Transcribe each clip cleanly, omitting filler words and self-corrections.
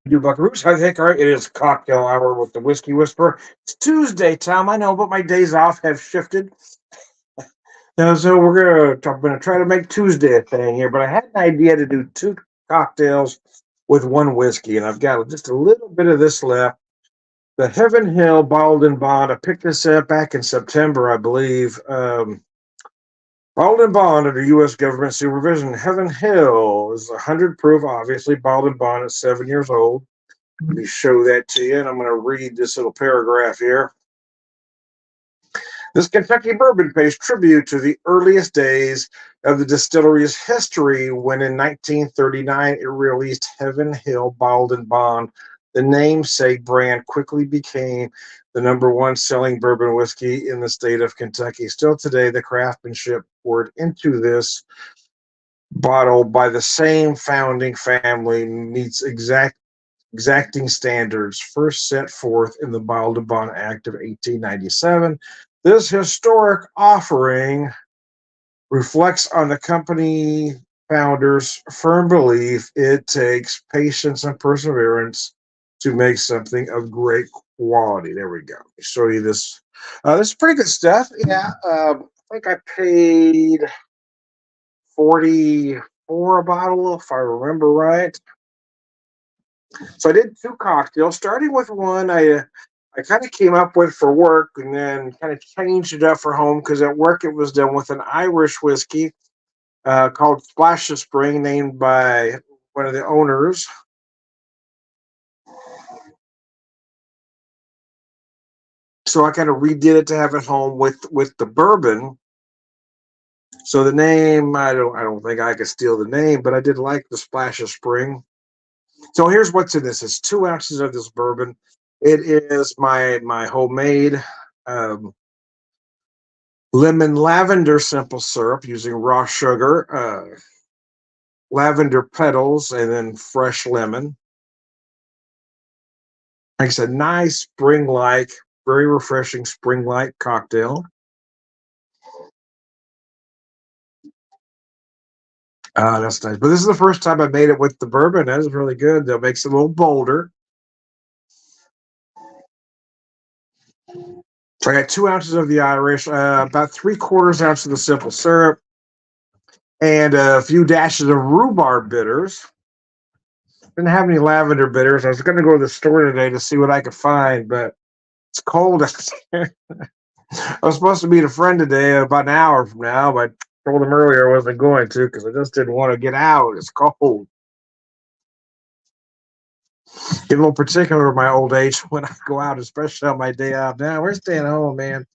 Do Buckaroos. I think, all right, it is cocktail hour with the Whiskey Whisperer. It's Tuesday, Tom. I know, but my days off have shifted. So we're gonna try to make Tuesday a thing here. But I had an idea to do two cocktails with one whiskey, and I've got just a little bit of this left. The Heaven Hill Bottled and Bond. I picked this up back in September, I believe. Bottled and Bond under U.S. government supervision. Heaven Hill is 100 proof, obviously. Bottled and Bond at 7 years old. Let me show that to you, and I'm going to read this little paragraph here. This Kentucky bourbon pays tribute to the earliest days of the distillery's history when in 1939 it released Heaven Hill Bottled and Bond. The namesake brand quickly became the number one selling bourbon whiskey in the state of Kentucky. Still today, the craftsmanship poured into this bottle by the same founding family meets exacting standards first set forth in the Bottled and Bond Act of 1897. This historic offering reflects on the company founders' firm belief it takes patience and perseverance to make something of great quality. There we go. Let me show you this. This is pretty good stuff. Yeah, I think I paid 44 a bottle, if I remember right. So I did two cocktails, starting with one I kind of came up with for work and then kind of changed it up for home because at work it was done with an Irish whiskey called Splash of Spring, named by one of the owners. So I kind of redid it to have it home with the bourbon. So the name, I don't think I could steal the name, but I did like the Splash of Spring. So here's what's in this. It's 2 ounces of this bourbon. It is my homemade lemon lavender simple syrup using raw sugar, lavender petals, and then fresh lemon. Makes a nice spring-like, very refreshing spring-like cocktail. That's nice. But this is the first time I made it with the bourbon. That is really good. That makes it a little bolder. So I got 2 ounces of the Irish, about 3/4 ounce of the simple syrup, and a few dashes of rhubarb bitters. Didn't have any lavender bitters. I was going to go to the store today to see what I could find, but it's cold out there. I was supposed to meet a friend today about an hour from now, but I told him earlier I wasn't going to because I just didn't want to get out. It's cold. Get a little particular in my old age when I go out, especially on my day off. Now we're staying home, man.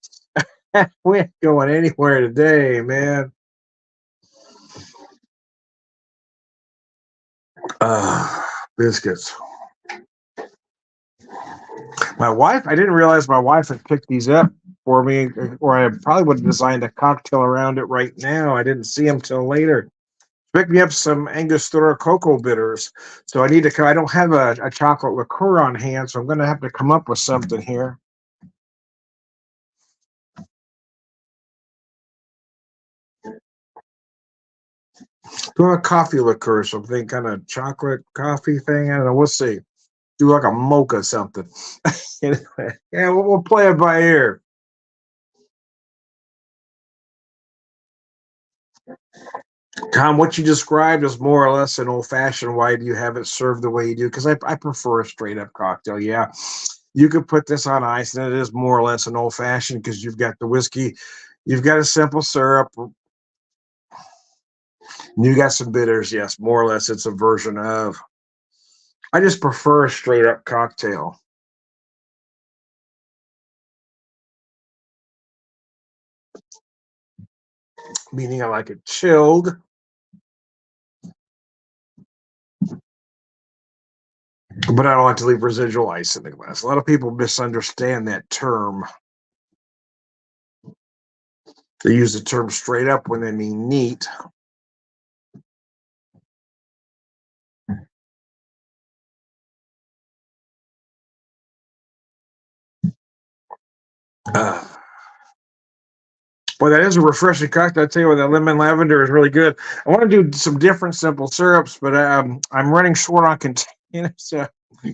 We ain't going anywhere today, man. Biscuits. My wife, I didn't realize my wife had picked these up for me, or I probably would have designed a cocktail around it right now. I didn't see them till later. Pick me up some Angostura cocoa bitters. So I don't have a chocolate liqueur on hand, so I'm going to have to come up with something here. Do a coffee liqueur, something kind of chocolate coffee thing. I don't know. We'll see. Do like a mocha something. Anyway, yeah, we'll play it by ear. Tom, what you described is more or less an old fashioned. Why do you have it served the way you do? Because I prefer a straight up cocktail. Yeah, you could put this on ice, and it is more or less an old fashioned because you've got the whiskey, you've got a simple syrup, and you got some bitters. Yes, more or less, it's a version of. I just prefer a straight up cocktail. Meaning I like it chilled. But I don't like to leave residual ice in the glass. A lot of people misunderstand that term. They use the term straight up when they mean neat. Boy, that is a refreshing cocktail. I tell you what, that lemon lavender is really good. I want to do some different simple syrups, but I'm running short on containers. So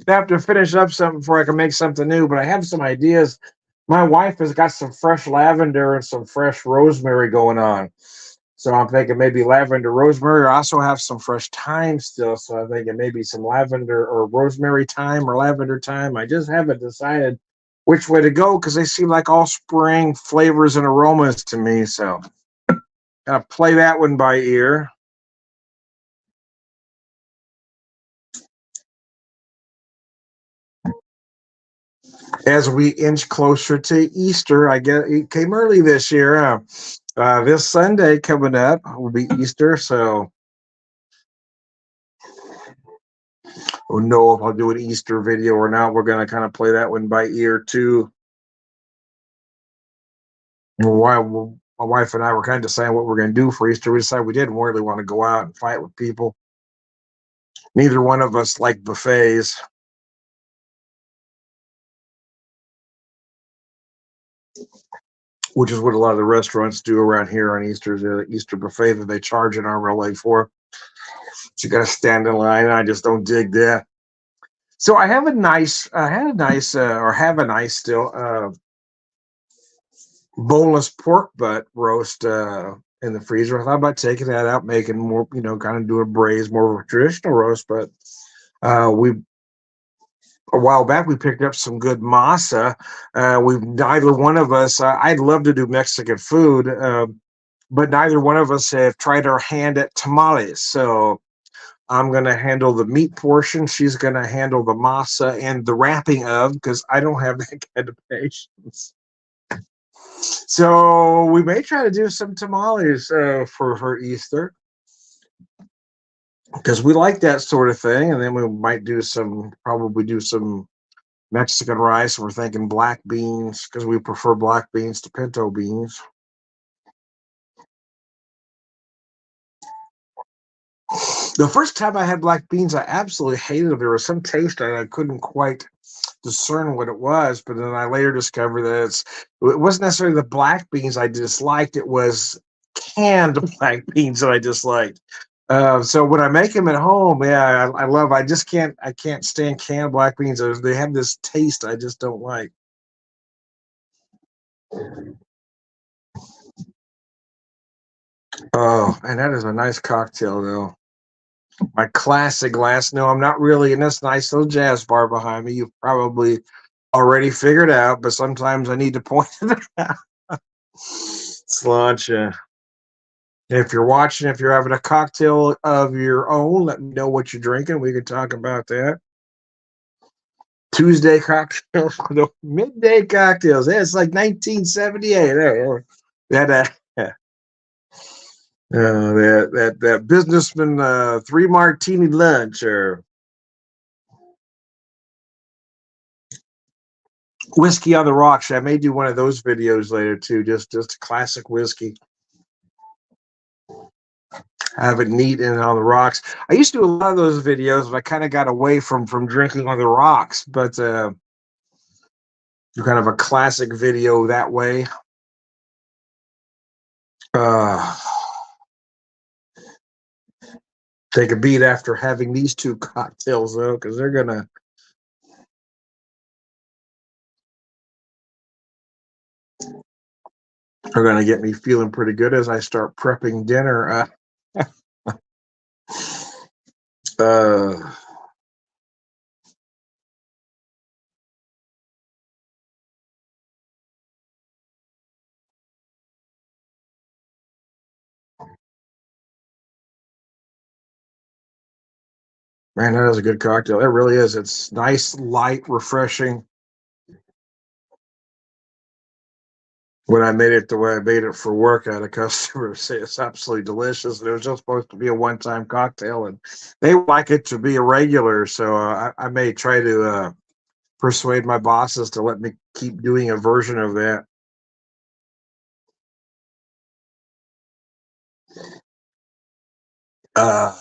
I have to finish up something before I can make something new, but I have some ideas. My wife has got some fresh lavender and some fresh rosemary going on. So I'm thinking maybe lavender, rosemary. I also have some fresh thyme still. So I'm thinking maybe some lavender or rosemary thyme or lavender thyme. I just haven't decided which way to go because they seem like all spring flavors and aromas to me. So gotta play that one by ear. As we inch closer to Easter, I get it came early this year. This Sunday coming up will be Easter, so we'll know if I'll do an Easter video or not. We're gonna kind of play that one by ear too. While my wife and I were kind of deciding what we're gonna do for Easter, we decided we didn't really want to go out and fight with people. Neither one of us like buffets. Which is what a lot of the restaurants do around here on Easter, the Easter buffet that they charge an arm and a leg for. So you got to stand in line, and I just don't dig that. So I have a nice, or have a nice still boneless pork butt roast in the freezer. I thought about taking that out, making more, kind of do a braise, more of a traditional roast. But we a while back we picked up some good masa. We've neither one of us. I'd love to do Mexican food, but neither one of us have tried our hand at tamales. So I'm going to handle the meat portion. She's going to handle the masa and the wrapping of, because I don't have that kind of patience. So we may try to do some tamales for Easter because we like that sort of thing. And then we might probably do some Mexican rice. We're thinking black beans because we prefer black beans to pinto beans. The first time I had black beans, I absolutely hated them. There was some taste I couldn't quite discern what it was, but then I later discovered that it wasn't necessarily the black beans I disliked, it was canned black beans that I disliked. So when I make them at home, yeah, I can't stand canned black beans. They have this taste I just don't like. Oh, and that is a nice cocktail though. My classic glass. No, I'm not really in this nice little jazz bar behind me. You've probably already figured out, but sometimes I need to point it out. Sláinte. If you're watching, if you're having a cocktail of your own, let me know what you're drinking. We can talk about that. Tuesday cocktails, no, midday cocktails. Yeah, it's like 1978. That that businessman 3 martini lunch or whiskey on the rocks. I may do one of those videos later too. Just classic whiskey. Have it neat and on the rocks. I used to do a lot of those videos, but I kind of got away from drinking on the rocks. But do kind of a classic video that way. Uh, Take a beat after having these two cocktails though, because they're gonna get me feeling pretty good as I start prepping dinner. Uh, Man, that is a good cocktail. It really is. It's nice, light, refreshing. When I made it the way I made it for work, I had a customer say it's absolutely delicious. And it was just supposed to be a one-time cocktail, and they like it to be a regular. So I may try to persuade my bosses to let me keep doing a version of that. Uh,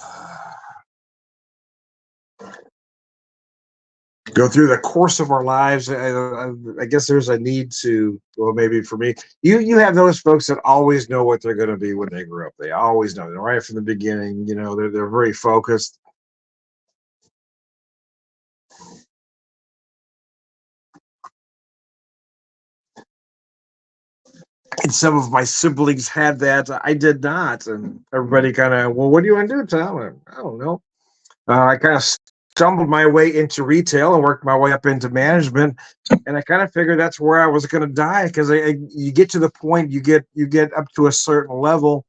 Go through the course of our lives. I guess there's a need to, well, maybe for me, you have those folks that always know what they're going to be when they grow up. They always know, right from the beginning. They're very focused. and some of my siblings had that. I did not. And everybody kind of, well, what do you want to do, Tom? I don't know. I kind of stumbled my way into retail and worked my way up into management, and I kind of figured that's where I was going to die because you get to the point, you get up to a certain level,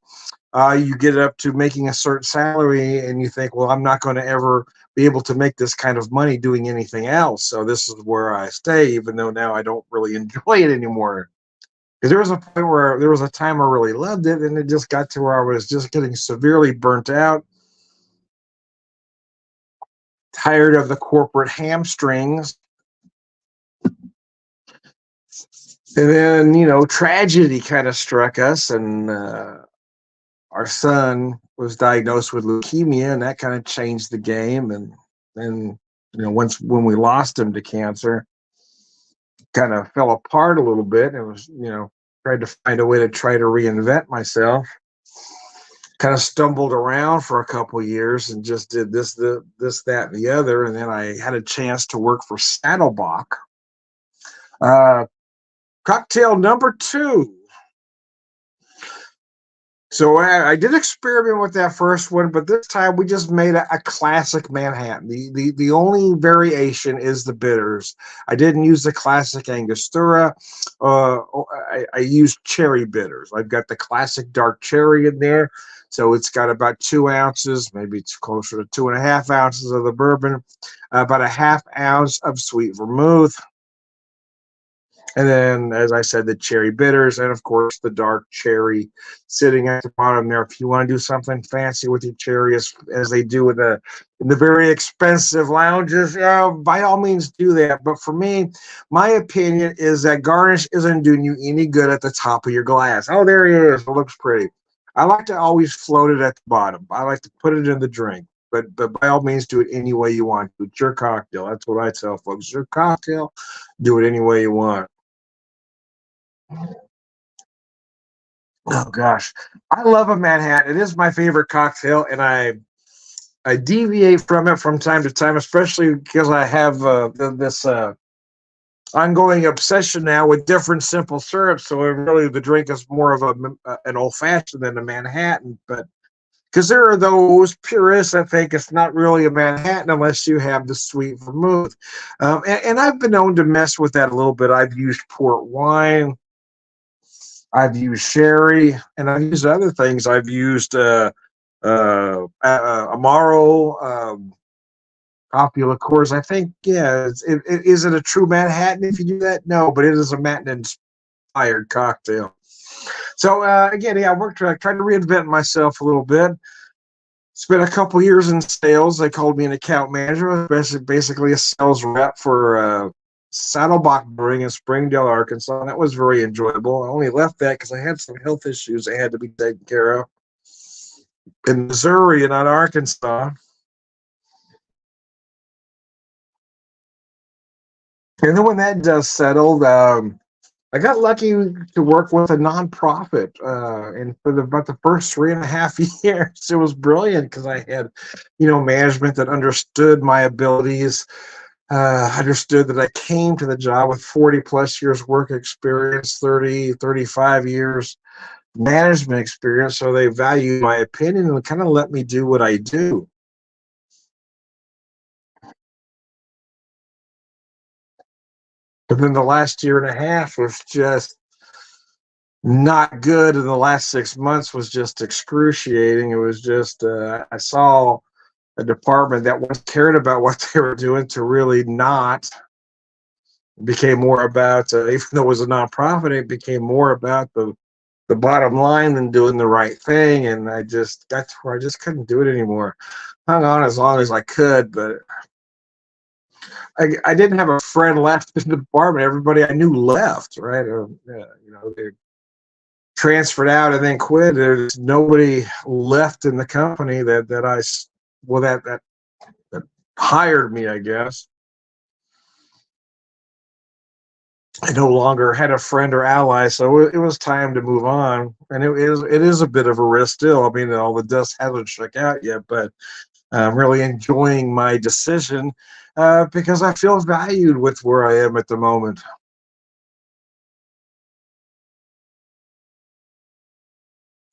you get up to making a certain salary, and you think, well, I'm not going to ever be able to make this kind of money doing anything else. So this is where I stay, even though now I don't really enjoy it anymore. Because there was a point where there was a time I really loved it, and it just got to where I was just getting severely burnt out, tired of the corporate hamstrings. And then, tragedy kind of struck us, and our son was diagnosed with leukemia, and that kind of changed the game. And once when we lost him to cancer, kind of fell apart a little bit. It was, tried to find a way to try to reinvent myself. Kind of stumbled around for a couple of years and just did this, that, and the other. And then I had a chance to work for Saddlebach. Cocktail number 2. So I did experiment with that first one, but this time we just made a classic Manhattan. The only variation is the bitters. I didn't use the classic Angostura. I used cherry bitters. I've got the classic dark cherry in there. So it's got about 2 ounces, maybe it's closer to 2.5 ounces of the bourbon, about a half ounce of sweet vermouth. And then, as I said, the cherry bitters, and of course the dark cherry sitting at the bottom there. If you want to do something fancy with your cherry, as they do in the very expensive lounges, by all means do that. But for me, my opinion is that garnish isn't doing you any good at the top of your glass. Oh, there it is. It looks pretty. I like to always float it at the bottom. I like to put it in the drink. But by all means, do it any way you want. It's your cocktail. That's what I tell folks. It's your cocktail. Do it any way you want. Oh gosh, I love a Manhattan. It is my favorite cocktail, and I deviate from it from time to time, especially because I have this ongoing obsession now with different simple syrups. So really, the drink is more of an old fashioned than a Manhattan. But because there are those purists that think it's not really a Manhattan unless you have the sweet vermouth, and I've been known to mess with that a little bit. I've used port wine. I've used sherry, and I've used other things. I've used Amaro, coffee liqueurs. I think, yeah. Is it a true Manhattan if you do that? No, but it is a Manhattan-inspired cocktail. So again, yeah, I tried to reinvent myself a little bit. Spent a couple years in sales. They called me an account manager, basically a sales rep for Saddlebach Brewing in Springdale, Arkansas. And that was very enjoyable. I only left that because I had some health issues that had to be taken care of in Missouri and not Arkansas. And then when that just settled, I got lucky to work with a nonprofit, and for about the first 3.5 years, it was brilliant because I had, management that understood my abilities, understood that I came to the job with 40 plus years work experience, 30, 35 years management experience. So they valued my opinion and kind of let me do what I do. But then the last 1.5 years was just not good, and the last 6 months was just excruciating. It was just I saw a department that once cared about what they were doing to really not. It became more about, even though it was a nonprofit, it became more about the bottom line than doing the right thing. And I just got to where I just couldn't do it anymore. Hung on as long as I could, but I didn't have a friend left in the department. Everybody I knew left, right? They transferred out and then quit. There's nobody left in the company that hired me, I guess. I no longer had a friend or ally, so it was time to move on. And it is a bit of a risk still. I mean, all the dust hasn't shook out yet, but I'm really enjoying my decision because I feel valued with where I am at the moment.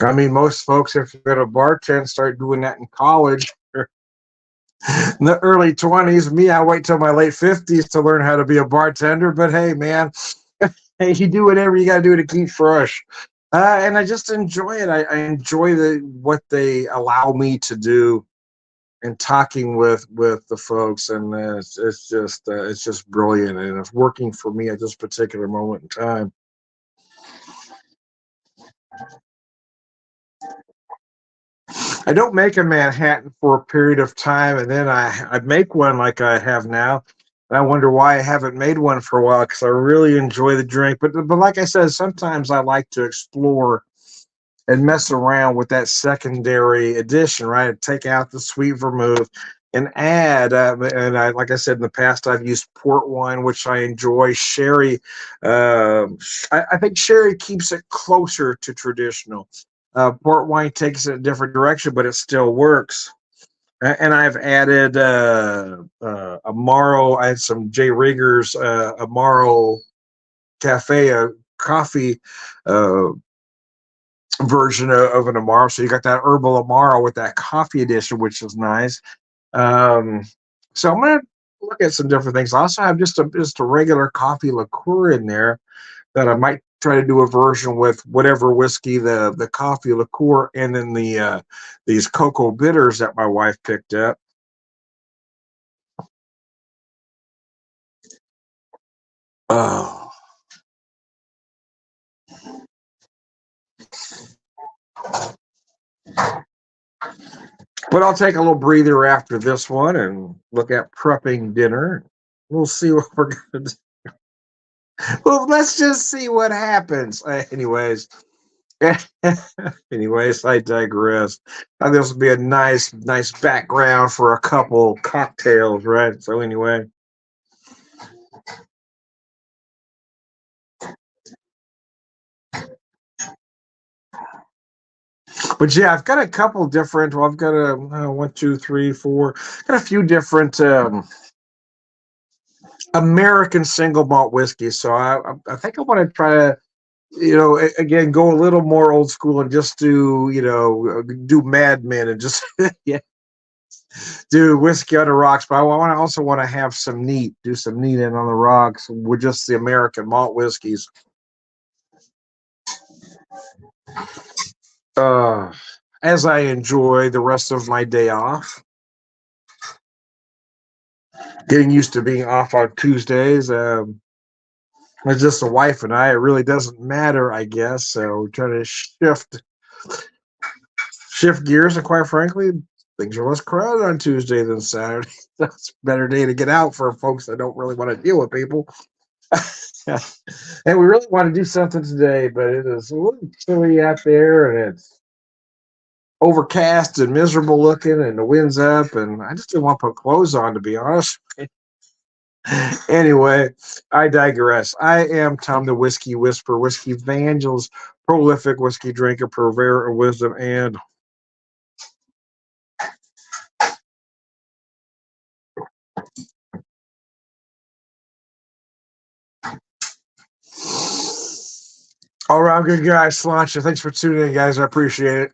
I mean, most folks, if you're going to bartend, start doing that in college, in the early 20s. Me, I wait till my late 50s to learn how to be a bartender. But hey, man, hey, you do whatever you got to do to keep fresh. And I just enjoy it. I enjoy what they allow me to do and talking with the folks, and it's just brilliant, and it's working for me at this particular moment in time. I don't make a Manhattan for a period of time, and then I make one like I have now. And I wonder why I haven't made one for a while because I really enjoy the drink. But like I said, sometimes I like to explore and mess around with that secondary addition, right? Take out the sweet vermouth and add, and I, like I said in the past, I've used port wine, which I enjoy. Sherry, I think sherry keeps it closer to traditional. Port wine takes it a different direction, but it still works. And I've added Amaro. I had some J. Rieger's Amaro Cafe coffee uh, version of an Amaro. So you got that herbal Amaro with that coffee edition, which is nice. Um, so I'm gonna look at some different things. I also have just a regular coffee liqueur in there that I might try to do a version with whatever whiskey, the coffee liqueur, and then these cocoa bitters that my wife picked up. Oh, but I'll take a little breather after this one and look at prepping dinner. We'll see what we're gonna do. Well, let's just see what happens. Anyways, anyways, I digress. This will be a nice background for a couple cocktails, right? So anyway, but yeah, I've got a couple different. Well, I've got a one, two, three, four. Got a few different American single malt whiskeys. So I think I want to try to again go a little more old school and just do do Mad Men and just yeah, do whiskey on the rocks. But I want to also want to have some neat, do some neat in on the rocks with just the American malt whiskeys. Uh, as I enjoy the rest of my day off, getting used to being off on Tuesdays. It's just the wife and I. It really doesn't matter, I guess. So we're trying to shift gears, and quite frankly, things are less crowded on Tuesday than Saturday. That's a better day to get out for folks that don't really want to deal with people. And we really want to do something today, but it is a little chilly out there, and it's overcast and miserable looking, and the wind's up, and I just didn't want to put clothes on, to be honest. Anyway, I digress. I am Tom the Whiskey Whisperer, Whiskey Evangelist, prolific whiskey drinker, purveyor of wisdom, and all around good guy. Sláinte. Thanks for tuning in, guys. I appreciate it.